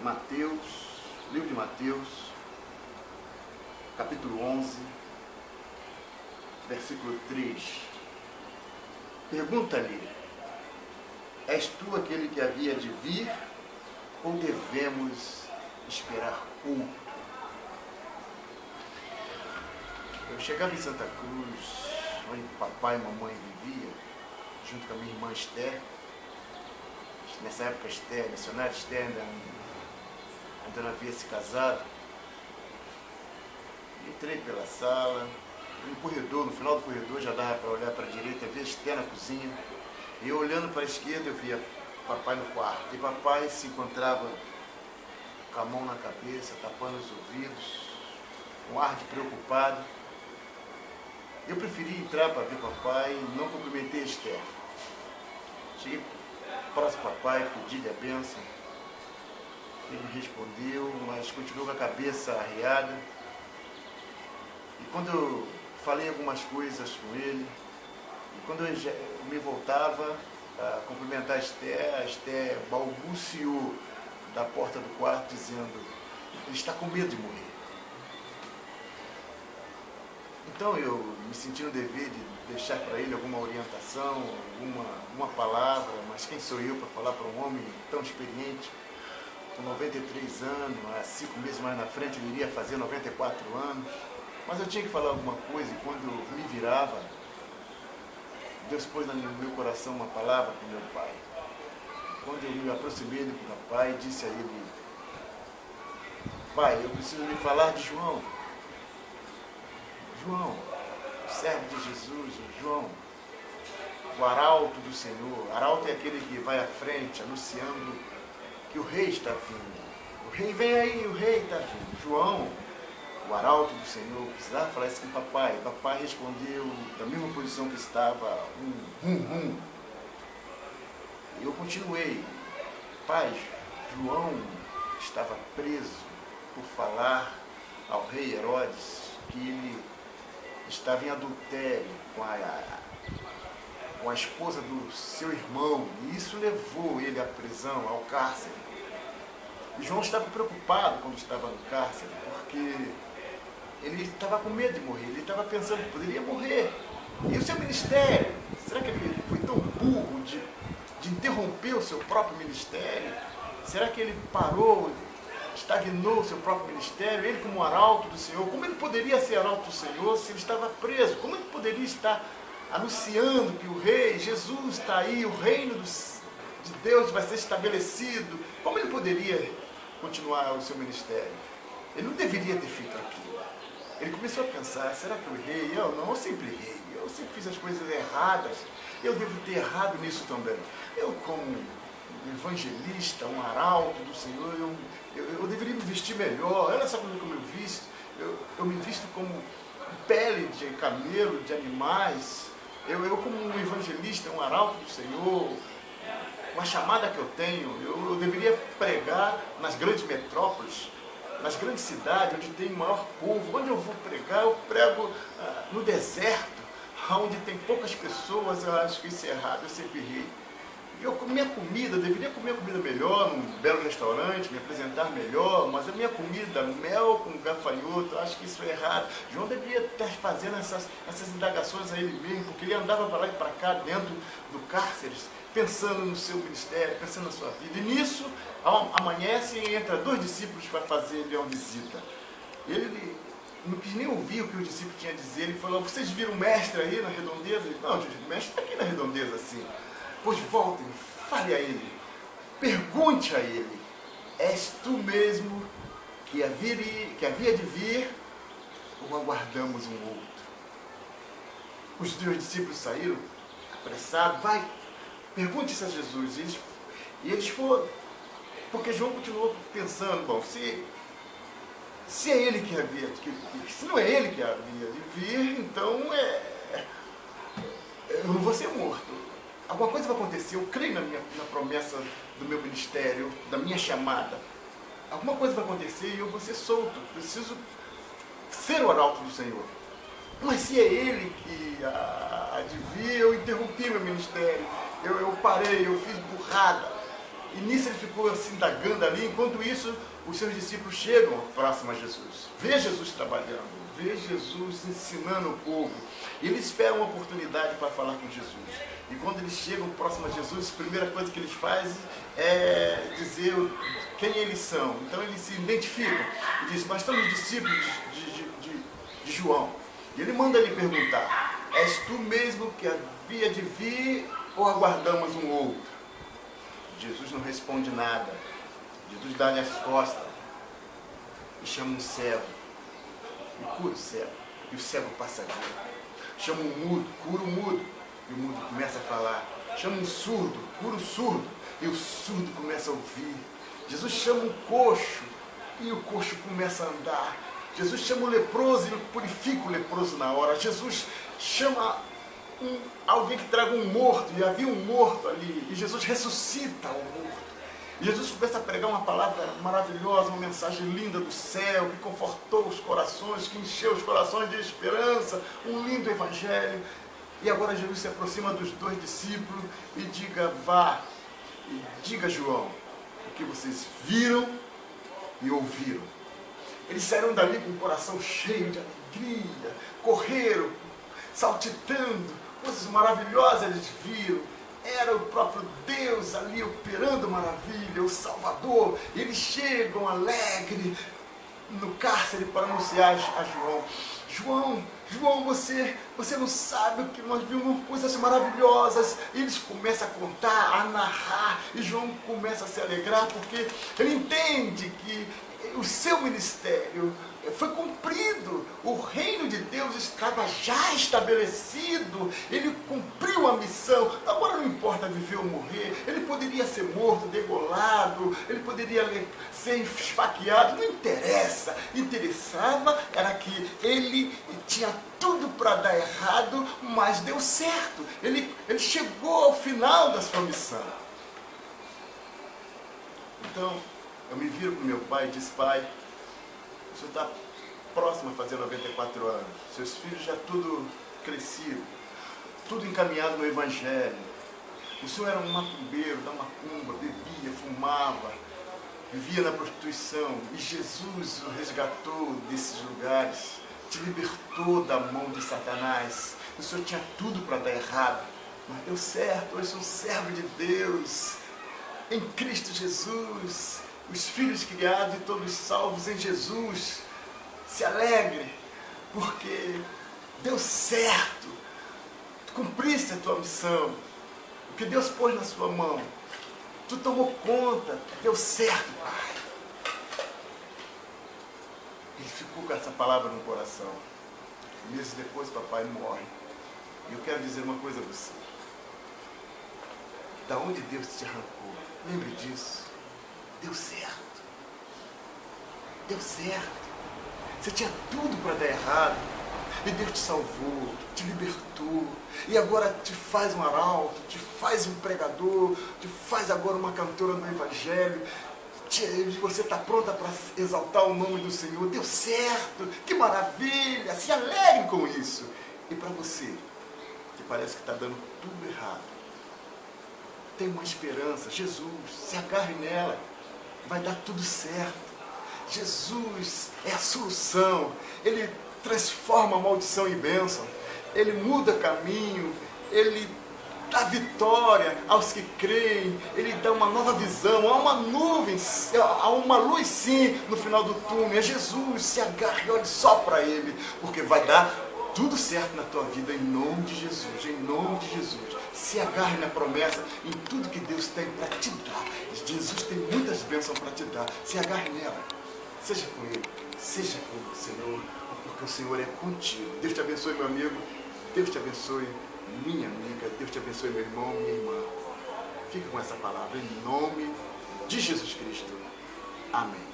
Mateus, livro de Mateus, capítulo 11, versículo 3. Pergunta-lhe: és tu aquele que havia de vir, ou devemos esperar outro? Eu chegava em Santa Cruz, onde papai e mamãe viviam, junto com a minha irmã Esther. Nessa época, Esther, missionária Esther, ainda não havia se casado. Entrei pela sala, no corredor, no final do corredor já dava para olhar para a direita, ver Esther na cozinha. E eu olhando para a esquerda, eu via papai no quarto. E papai se encontrava com a mão na cabeça, tapando os ouvidos, com ar de preocupado. Eu preferi entrar para ver papai e não cumprimentei Esther. Cheguei próximo ao papai, pedi-lhe a bênção. Ele me respondeu, mas continuou com a cabeça arreada. E quando eu falei algumas coisas com ele, e quando eu me voltava a cumprimentar a Esther balbuciou da porta do quarto dizendo: ele está com medo de morrer. Então eu me senti no dever de deixar para ele alguma orientação, alguma palavra, mas quem sou eu para falar para um homem tão experiente, com 93 anos, há 5 meses mais na frente ele iria fazer 94 anos, mas eu tinha que falar alguma coisa, e quando eu me virava, Deus pôs no meu coração uma palavra para o meu pai. Quando eu me aproximei do meu pai, disse a ele: pai, eu preciso lhe falar de João. João, servo de Jesus, João, o arauto do Senhor. Arauto é aquele que vai à frente, anunciando que o rei está vindo. O rei vem aí, o rei está vindo. João, o arauto do Senhor, precisava falar isso com o papai. O papai respondeu da mesma posição que estava, Eu continuei: pai, João estava preso por falar ao rei Herodes que ele estava em adultério com a esposa do seu irmão, e isso levou ele à prisão, ao cárcere. E João estava preocupado quando estava no cárcere, porque ele estava com medo de morrer, ele estava pensando que poderia morrer. E o seu ministério, será que ele foi tão burro de interromper o seu próprio ministério? Será que ele parou, estagnou o seu próprio ministério? Ele, como arauto do Senhor, como ele poderia ser arauto do Senhor se ele estava preso? Como ele poderia estar anunciando que o rei, Jesus está aí, o reino de Deus vai ser estabelecido? Como ele poderia continuar o seu ministério? Ele não deveria ter feito aquilo. Ele começou a pensar: será que eu errei? Eu sempre errei, eu sempre fiz as coisas erradas, eu devo ter errado nisso também. Eu, como um evangelista, um arauto do Senhor, eu deveria me vestir melhor. Olha só como eu me visto. Eu me visto como pele de camelo, de animais. Eu como um evangelista, um arauto do Senhor, uma chamada que eu tenho, eu deveria pregar nas grandes metrópoles, nas grandes cidades, onde tem o maior povo. Onde eu vou pregar, eu prego no deserto, onde tem poucas pessoas. Eu acho que isso é errado, eu sempre errei. Eu comi a comida, eu deveria comer a comida melhor, num belo restaurante, me apresentar melhor, mas a minha comida, mel com gafanhoto, eu acho que isso é errado. João deveria estar fazendo essas indagações a ele mesmo, porque ele andava para lá e para cá, dentro do cárcere, pensando no seu ministério, pensando na sua vida. E nisso, amanhece e entra 2 discípulos para fazer-lhe uma visita. Ele não quis nem ouvir o que o discípulo tinha a dizer. Ele falou: vocês viram o mestre aí na redondeza? Ele: não, o mestre está aqui na redondeza, sim. Pois voltem, fale a ele, pergunte a ele: és tu mesmo que havia de vir, ou aguardamos um outro? Os 2 discípulos saíram apressados: vai, pergunte isso a Jesus. E eles foram, porque João continuou pensando: bom, se é ele que havia, se não é ele que havia de vir, então eu não vou ser morto. Alguma coisa vai acontecer, eu creio na promessa do meu ministério, da minha chamada. Alguma coisa vai acontecer e eu vou ser solto. Preciso ser o arauto do Senhor. Mas se é ele que há de vir, eu interrompi meu ministério. Eu parei, eu fiz burrada. E nisso ele ficou se indagando ali. Enquanto isso, os seus discípulos chegam próximo a Jesus. Vê Jesus trabalhando, vê Jesus ensinando o povo. E eles esperam uma oportunidade para falar com Jesus. E quando eles chegam próximo a Jesus, a primeira coisa que eles fazem é dizer quem eles são. Então eles se identificam e dizem: nós somos discípulos de João. E ele manda lhe perguntar: és tu mesmo que havia de vir ou aguardamos um outro? Jesus não responde nada. Jesus dá-lhe as costas e chama um cego e cura o cego, e o cego passa a ver. Chama um mudo, cura o mudo, e o mudo começa a falar. Chama um surdo, cura o surdo, e o surdo começa a ouvir. Jesus chama um coxo e o coxo começa a andar. Jesus chama o leproso e purifica o leproso na hora. Jesus chama alguém que traga um morto, e havia um morto ali, e Jesus ressuscita o morto. E Jesus começa a pregar uma palavra maravilhosa, uma mensagem linda do céu, que confortou os corações, que encheu os corações de esperança, um lindo evangelho. E agora Jesus se aproxima dos dois discípulos e diga: vá, e diga a João o que vocês viram e ouviram. Eles saíram dali com o coração cheio de alegria, correram, saltitando, coisas maravilhosas eles viram. Era o próprio Deus ali operando maravilha, o Salvador. Eles chegam alegres no cárcere para anunciar a João: João, você não sabe o que nós vimos, coisas maravilhosas. E eles começam a contar, a narrar, e João começa a se alegrar, porque ele entende que o seu ministério foi cumprido, o reino de Deus estava já estabelecido, ele cumpriu a missão. Agora não importa viver ou morrer, ele poderia ser morto, degolado, ele poderia ser esfaqueado, não interessa. Interessava era que ele tinha tudo para dar errado, mas deu certo. Ele chegou ao final da sua missão. Então, eu me viro para o meu pai e disse: pai, o senhor está próximo a fazer 94 anos. Seus filhos já tudo crescido, tudo encaminhado no Evangelho. O senhor era um macumbeiro da macumba, bebia, fumava, vivia na prostituição. E Jesus o resgatou desses lugares, te libertou da mão de Satanás. O senhor tinha tudo para dar errado, mas deu certo. Hoje sou um servo de Deus, em Cristo Jesus. Os filhos criados e todos salvos em Jesus. Se alegre, porque deu certo. Tu cumpriste a tua missão. O que Deus pôs na sua mão, tu tomou conta. Deu certo, pai. Ele ficou com essa palavra no coração. Meses depois, papai morre. E eu quero dizer uma coisa a você. Da onde Deus te arrancou, lembre disso. Deu certo. Deu certo. Você tinha tudo para dar errado. E Deus te salvou, te libertou. E agora te faz um arauto, te faz um pregador, te faz agora uma cantora do Evangelho. Você está pronta para exaltar o nome do Senhor. Deu certo. Que maravilha. Se alegre com isso. E para você, que parece que está dando tudo errado, tem uma esperança. Jesus, se agarre nela. Vai dar tudo certo. Jesus é a solução. Ele transforma a maldição em bênção. Ele muda caminho. Ele dá vitória aos que creem. Ele dá uma nova visão. Há uma nuvem, há uma luz sim no final do túnel. É Jesus. Se agarre e olhe só para Ele, porque vai dar tudo certo na tua vida, em nome de Jesus. Em nome de Jesus. Se agarre na promessa, em tudo que Deus tem para te dar. Jesus tem muitas bênçãos para te dar. Se agarre nela. Seja com Ele, seja com o Senhor, porque o Senhor é contigo. Deus te abençoe, meu amigo. Deus te abençoe, minha amiga. Deus te abençoe, meu irmão, minha irmã. Fica com essa palavra em nome de Jesus Cristo. Amém.